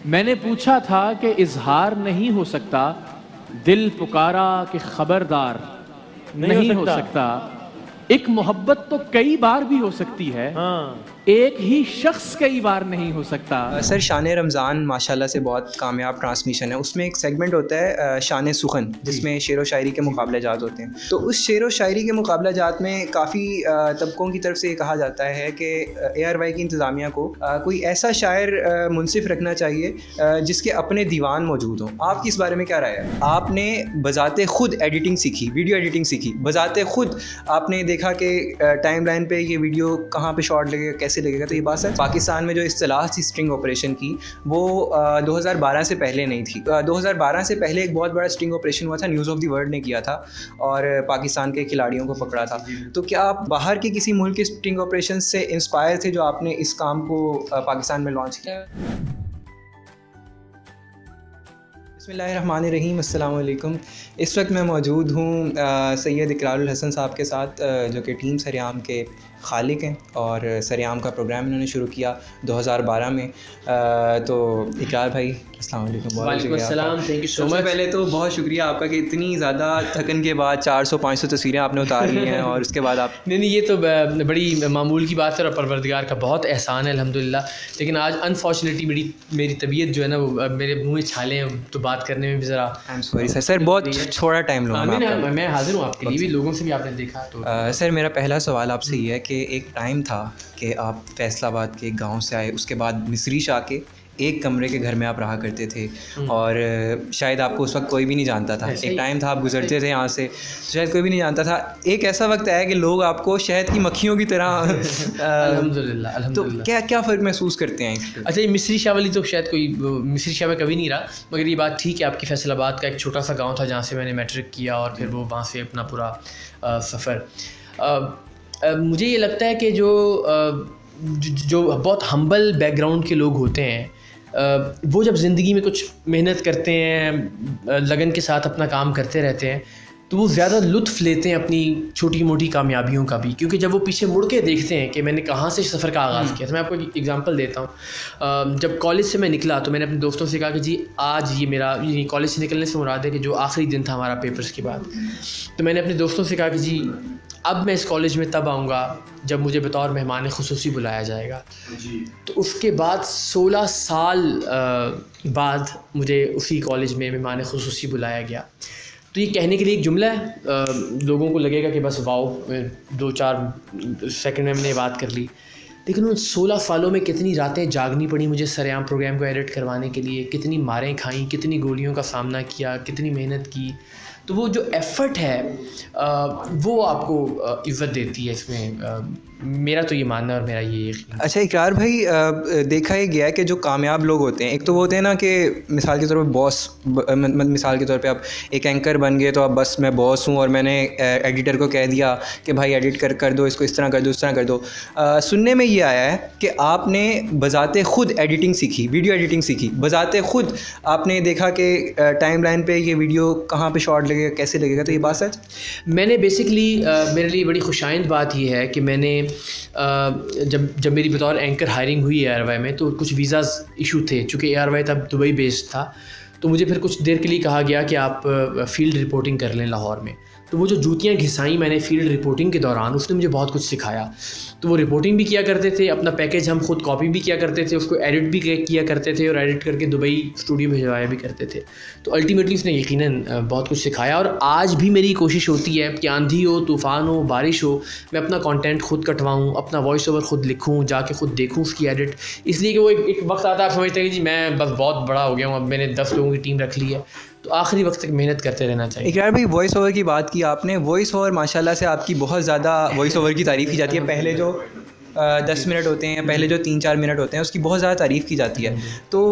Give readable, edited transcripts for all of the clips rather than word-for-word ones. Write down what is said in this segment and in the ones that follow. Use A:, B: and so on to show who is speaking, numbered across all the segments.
A: मैंने पूछा था कि इजहार नहीं हो सकता, दिल पुकारा कि खबरदार नहीं हो सकता। एक मोहब्बत तो कई बार भी हो सकती है, हाँ। एक ही शख्स कई बार नहीं हो सकता।
B: सर शान रमज़ान माशाल्लाह से बहुत कामयाब ट्रांसमिशन है। उसमें एक सेगमेंट होता है शान सुखन, जिसमें शेर व शायरी के मुकाबले जात होते हैं। तो उस शेर व शायरी के मुकाबले जात में काफ़ी तबकों की तरफ से ये कहा जाता है कि ARY की इंतज़ामिया को कोई ऐसा शायर मुनसिफ रखना चाहिए जिसके अपने दीवान मौजूद हों। आपकी इस बारे में क्या राय है? आपने बजाते खुद एडिटिंग सीखी, वीडियो एडिटिंग सीखी, बजाते खुद आपने देखा कि टाइम लाइन पर ये वीडियो कहाँ पर शॉर्ट लगेगा, कैसे लगेगा। तो ये बात सर, पाकिस्तान में जो इस्तिलाह थी स्ट्रिंग ऑपरेशन की, वो 2012 से पहले नहीं थी। 2012 से पहले एक बहुत बड़ा स्ट्रिंग ऑपरेशन हुआ था, न्यूज़ ऑफ द वर्ल्ड ने किया था और पाकिस्तान के खिलाड़ियों को पकड़ा था। तो क्या आप बाहर के किसी मुल्क के स्ट्रिंग ऑपरेशन से इंस्पायर थे जो आपने इस काम को पाकिस्तान में लॉन्च किया? बिस्मिल्लाहिर्रहमानिर्रहीम, अस्सलाम वालेकुम। इस वक्त मैं मौजूद हूँ सैयद इकरारुल हसन साहब के साथ, जो कि टीम सरेआम के खालिक हैं और सरेआम का प्रोग्राम इन्होंने शुरू किया 2012 में। तो इकरार भाई अस्सलाम वालेकुम।
C: वालेकुम अस्सलाम, थैंक यू सो मच।
B: पहले तो बहुत शुक्रिया आपका कि इतनी ज़्यादा थकन के बाद 400-500 तस्वीरें आपने उतारी हैं और उसके बाद आप
C: नहीं ये तो बड़ी मामूल की बात है और परवरदिगार का बहुत एहसान है अल्हम्दुलिल्लाह। लेकिन आज अनफॉर्चुनेटली मेरी तबीयत जो है ना, वो मेरे मुँह में छाले हैं, तो बात करने में भी ज़रा
B: आई एम सॉरी सर बहुत थोड़ा टाइम लूँगा।
C: मैं हाजिर हूँ आपके लिए भी, लोगों से भी आपने देखा तो।
B: सर मेरा पहला सवाल आपसे ये है कि एक टाइम था कि आप फैसलाबाद के गांव से आए, उसके बाद मिस्री शाह के एक कमरे के घर में आप रहा करते थे और शायद आपको उस वक्त कोई भी नहीं जानता था। एक टाइम था आप गुजरते थे यहाँ से, शायद कोई भी नहीं जानता था। एक ऐसा वक्त आया कि लोग आपको शहद की मक्खियों की तरह
C: अल्हम्दुलिल्लाह।
B: तो क्या फ़र्क महसूस करते हैं?
C: अच्छा, ये मिस्री शाह वाली तो शायद कोई मिस्री शाह में कभी नहीं रहा, मगर ये बात ठीक है आपकी। फैसलाबाद का एक छोटा सा गाँव था जहाँ से मैंने मैट्रिक किया और फिर वो वहाँ से अपना पूरा सफ़र। मुझे ये लगता है कि जो बहुत हम्बल बैकग्राउंड के लोग होते हैं, वो जब ज़िंदगी में कुछ मेहनत करते हैं, लगन के साथ अपना काम करते रहते हैं, तो वो ज़्यादा लुत्फ़ लेते हैं अपनी छोटी मोटी कामयाबियों का भी। क्योंकि जब वो पीछे मुड़ के देखते हैं कि मैंने कहाँ से सफ़र का आगाज़ किया। तो मैं आपको एक एग्ज़ाम्पल देता हूँ। जब कॉलेज से मैं निकला तो मैंने अपने दोस्तों से कहा कि जी आज ये मेरा कॉलेज से निकलने से मुराद है कि जो आखिरी दिन था हमारा पेपर्स के बाद, तो मैंने अपने दोस्तों से कहा कि जी अब मैं इस कॉलेज में तब आऊँगा जब मुझे बतौर मेहमान खुसूसी बुलाया जाएगा। तो उसके बाद 16 साल बाद मुझे उसी कॉलेज में मेहमान खुसूसी बुलाया गया। तो ये कहने के लिए एक जुमला है, लोगों को लगेगा कि बस वाओ 2-4 सेकंड में मैंने बात कर ली, लेकिन उन 16 सालों में कितनी रातें जागनी पड़ी मुझे सरेआम प्रोग्राम को एडिट करवाने के लिए, कितनी मारें खाई, कितनी गोलियों का सामना किया, कितनी मेहनत की। तो वो जो एफ़र्ट है वो आपको इज़्ज़त देती है इसमें। मेरा तो ये मानना और मेरा ये यकीन।
B: अच्छा इकरार भाई, देखा ही गया है कि जो कामयाब लोग होते हैं, एक तो वो होते हैं ना कि मिसाल के तौर पे बॉस, मिसाल के तौर पे आप एक एंकर बन गए तो अब बस मैं बॉस हूँ और मैंने एडिटर को कह दिया कि भाई एडिट कर दो, इसको इस तरह कर दो, उस तरह कर दो। सुनने में ये आया है कि आपने बजाते खुद एडिटिंग सीखी, वीडियो एडिटिंग सीखी, बजाते खुद आपने देखा कि टाइम लाइन पर ये वीडियो कहाँ पर शॉर्ट लगेगा, कैसे लगेगा। तो ये बात सच?
C: मैंने बेसिकली मेरे लिए बड़ी खुशाइंद बात ये है कि मैंने जब मेरी बतौर एंकर हायरिंग हुई ARY में, तो कुछ वीज़ाज़ इशू थे। चूँकि ARY तब दुबई बेस्ड था, तो मुझे फिर कुछ देर के लिए कहा गया कि आप फ़ील्ड रिपोर्टिंग कर लें लाहौर में। तो वो जो जूतियाँ घिसाई मैंने फ़ील्ड रिपोर्टिंग के दौरान, उसने मुझे बहुत कुछ सिखाया। तो वो रिपोर्टिंग भी किया करते थे, अपना पैकेज हम खुद कॉपी भी किया करते थे, उसको एडिट भी किया करते थे और एडिट करके दुबई स्टूडियो भिजवाया भी करते थे। तो अल्टीमेटली उसने यकीनन बहुत कुछ सिखाया। और आज भी मेरी कोशिश होती है कि आंधी हो, तूफ़ान हो, बारिश हो, मैं अपना कंटेंट खुद कटवाऊँ, अपना वॉइस ओवर खुद लिखूँ, जाके खुद देखूँ उसकी एडिट। इसलिए कि वो एक वक्त आता है आप समझते हैं कि जी मैं बस बहुत बड़ा हो गया हूँ, अब मैंने 10 लोगों की टीम रख ली है, तो आखिरी वक्त तक मेहनत करते रहना चाहिए।
B: इकरार भाई, वॉइस ओवर की बात की आपने। वॉइस ओवर माशाल्लाह से आपकी बहुत ज़्यादा वॉइस ओवर की तारीफ़ की जाती है। पहले जो 10 मिनट होते हैं, पहले जो 3-4 मिनट होते हैं, उसकी बहुत ज़्यादा तारीफ़ की जाती है। तो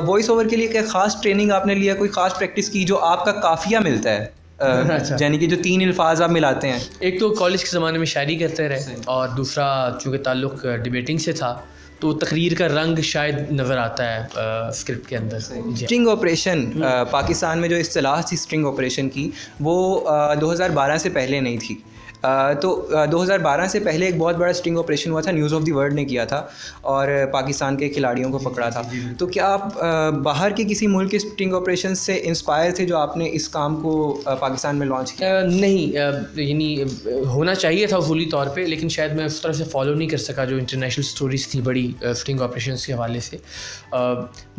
B: वॉइस ओवर के लिए क्या ख़ास ट्रेनिंग आपने लिया, कोई ख़ास प्रैक्टिस की जो आपका काफ़िया मिलता है?
C: अच्छा।
B: यानी कि जो 3 अल्फाज आप मिलाते हैं।
C: एक तो कॉलेज के ज़माने में शायरी करते रहे और दूसरा चूँकि ताल्लुक़ डिबेटिंग से था, तो तकरीर का रंग शायद नज़र आता है स्क्रिप्ट के अंदर।
B: स्ट्रिंग ऑपरेशन, पाकिस्तान में जो इस्तिलाह थी स्ट्रिंग ऑपरेशन की, वो 2012 से पहले नहीं थी। तो 2012 से पहले एक बहुत बड़ा स्टिंग ऑपरेशन हुआ था, न्यूज़ ऑफ द वर्ल्ड ने किया था और पाकिस्तान के खिलाड़ियों को पकड़ा था। तो क्या आप बाहर के किसी मुल्क के स्टिंग ऑपरेशन से इंस्पायर थे जो आपने इस काम को पाकिस्तान में लॉन्च किया?
C: नहीं, यानी होना चाहिए था फुली तौर पे, लेकिन शायद मैं उस तरह से फॉलो नहीं कर सका जो इंटरनेशनल स्टोरीज़ थी बड़ी स्टिंग ऑपरेशन के हवाले से।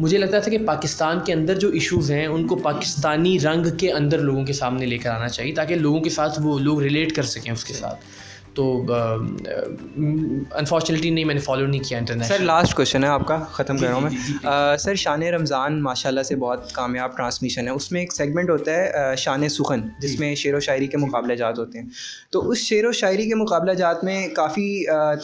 C: मुझे लगता था कि पाकिस्तान के अंदर जो इश्यूज़ हैं उनको पाकिस्तानी रंग के अंदर लोगों के सामने लेकर आना चाहिए ताकि लोगों के साथ वो लोग रिलेट कर सकें उसके साथ। तो अनफॉर्चुनेटली नहीं, मैंने फॉलो नहीं किया इंटरनेशनल।
B: सर लास्ट क्वेश्चन है आपका, ख़त्म कर रहा हूँ मैं। सर शान रमज़ान माशाल्लाह से बहुत कामयाब ट्रांसमिशन है, उसमें एक सेगमेंट होता है शान सुखन, जिसमें शेर व शायरी के मुकाबले जात होते हैं। तो उस शेर व शायरी के मुकाबले जात में काफ़ी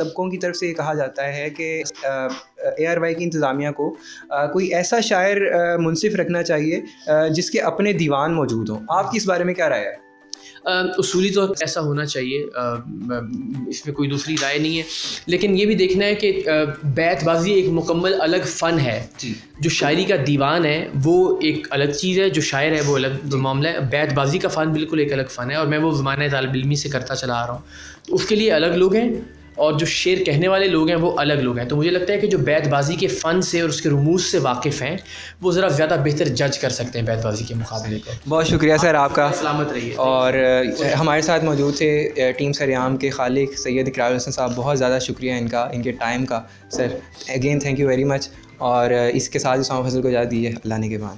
B: तबकों की तरफ से ये कहा जाता है कि ARY की इंतज़ामिया को कोई ऐसा शायर मुनसिफ रखना चाहिए जिसके अपने दीवान मौजूद हों। आपकी इस बारे में क्या राय है?
C: उसूली तो ऐसा होना चाहिए, इसमें कोई दूसरी राय नहीं है, लेकिन ये भी देखना है कि बैतबाजी एक मुकम्मल अलग फ़न है। जो शायरी का दीवान है वो एक अलग चीज़ है, जो शायर है वो अलग मामला है। बैतबाजी का फ़न बिल्कुल एक अलग फ़न है और मैं वो ज़माने तालिब इल्मी से करता चला आ रहा हूँ, तो उसके लिए अलग लोग हैं और जो शेर कहने वाले लोग हैं वो अलग लोग हैं। तो मुझे लगता है कि जो बैतबाजी के फ़न से और उसके रुमूज़ से वाकिफ़ हैं वो ज़रा ज़्यादा बेहतर जज कर सकते हैं बैतबाजी के मुकाबले को।
B: बहुत शुक्रिया सर आपका,
C: सलामत रहिए।
B: और हमारे साथ मौजूद थे टीम सरेआम के खालिक सैयद इकरार हुसैन साहब, बहुत ज़्यादा शुक्रिया इनका, इनके टाइम का। Sir again thank you very much, और इसके साथ इस्माइल फजल को इजाज़त दीजिए, अल्लाह ने के बाद।